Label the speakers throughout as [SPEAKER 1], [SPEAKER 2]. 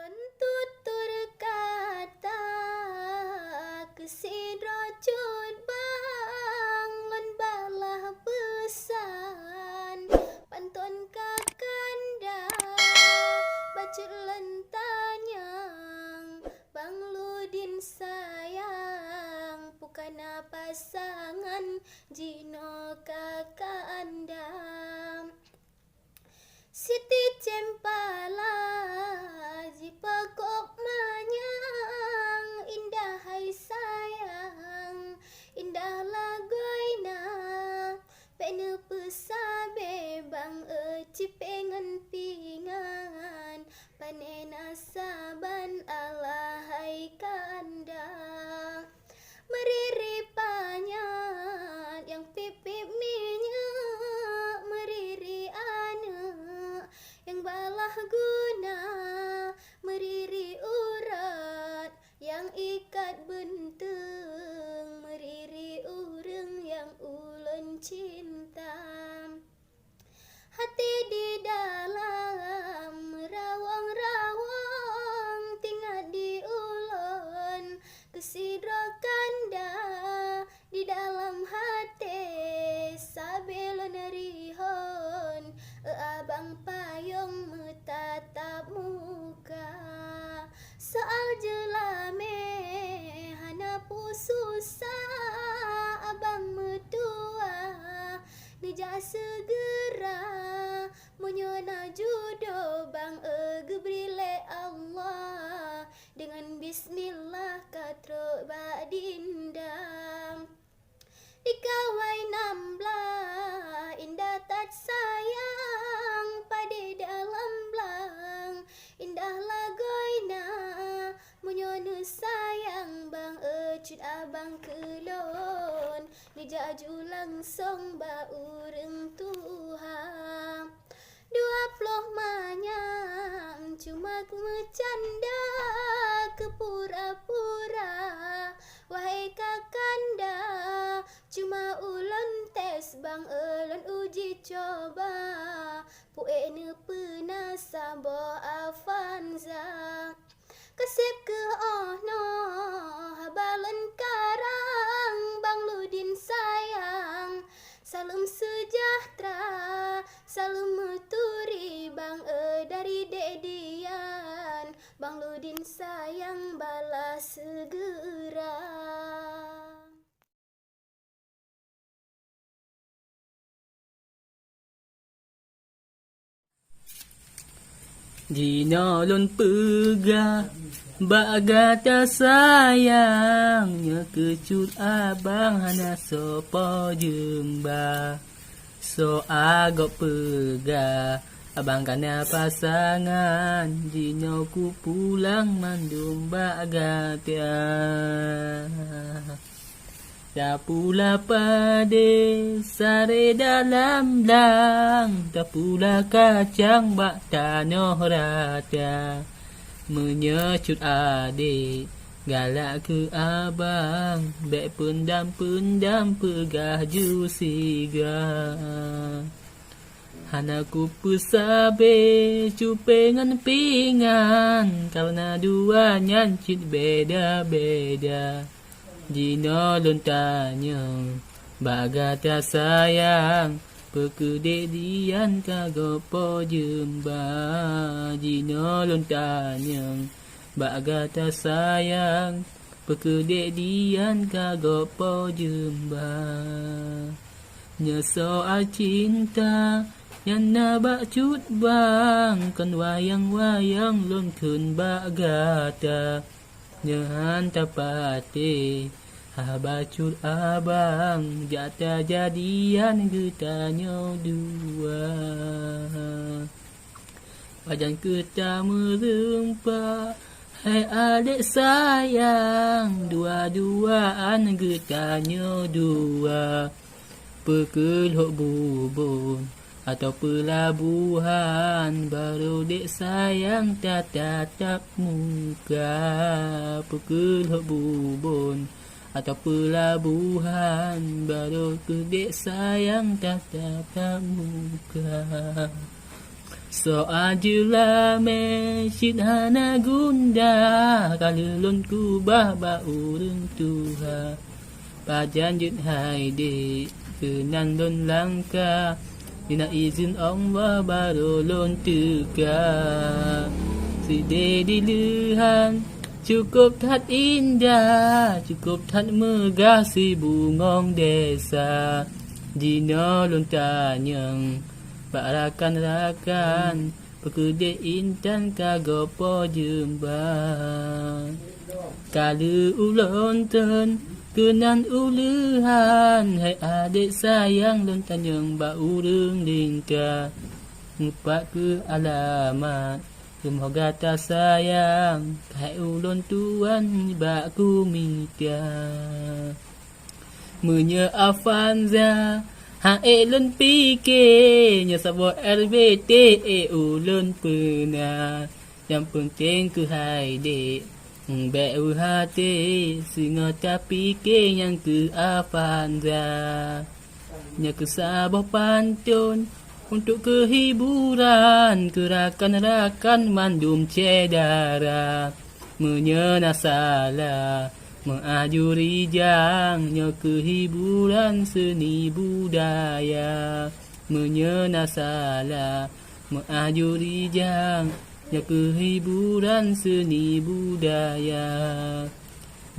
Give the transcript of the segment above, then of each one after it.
[SPEAKER 1] Tutur kata kesidrocut bangun balah pesan pantun kakanda bacut lentanyang Bang Ludin sayang pukana pasangan jino kakanda Siti Cempala Jipakok manyang indah hai sayang indah lagoina pene pesabe bang cipengan pingan panena saban alahai kanda meriri panyan yang pipip minyak meriri anak yang balah guna meriri urat yang ikat benteng meriri urang yang ulun cinta hati di dalam merawang-rawang tinggal di ulun kesidro kanda di dalam hati sabelon rihon abang payung metatap muka soal jelame hanapu susah abang metua Nija segera menyona judo bang gebrile Allah dengan bismillah katro badindam dikawai namblah indah tat sayang pada dalam belang indah lagoina menyona sayang bang cut abang kelon dijaju langsung ba urang Tuhan 20 manyam cuma kecanda ke pura-pura wahai kakanda cuma ulun tes bang ulun uji coba puene penasa bo avanza kesip ke ono habalan karang bang Ludin sayang salam sejahtera salam meturi bang dari dedian bang Ludin sayang balas segera
[SPEAKER 2] Jinolon pegah bagata sayangnya kecut abang hana sopo jemba so agok pegah abang kana pasangan jino ku pulang mandum bagata tak pula pade sare dalam lang tak pula kacang bak tanoh rata menyecut adik galak ke abang bek pendam-pendam pegah jusiga hanaku pesabe cupengan pingan karena dua nyancit beda-beda Jino lontanya bagata sayang pekededian kagopo jemba Jino lontanya bagata sayang pekededian kagopo jemba Nyesoal cinta yang nabak cut bang kan wayang-wayang lon kun bagata Nyahan tapate habacut abang jata jadian getanya dua Wajan kita merempak hai adik sayang dua-duaan getanya dua Pekel hok bubun atau pelabuhan baru dek sayang tatap muka pukul bubun atau pelabuhan baru ke dek sayang tatap muka Soal jula mesyid hana gunda kalau lon ku bah ba urang tuha pajan jut hai de kenan lon langka dina izin Allah baru lon tega side diluhan cukup tat indah cukup tat megah si bungong desa jina lon tanyang rakan-rakan pekerja intan kagopo jembang kalau ulun ten kenan uluhan hai adik sayang lon tanyang ba urang lingka ngupak ke alamat semoga tak sayang hai ulun tuan ba ku minta Munya Afanza ha elon fikir nya sabot RBT ulun pernah yang penting ku hai dek be hati singa tapi ke yang ke Afanza nya ke sabah pantun untuk kehiburan kerakan-rakan mandum cedara menyena salah mengajuri jangnya kehiburan seni budaya menyena salah mengajuri jangnya kehiburan seni budaya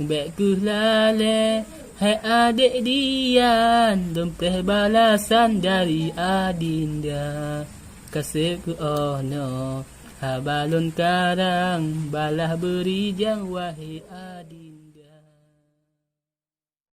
[SPEAKER 2] Bek ku lale hai adik Dian dompet balasan dari adinda kasih ku ono habalon karang balah beri jang wahai adik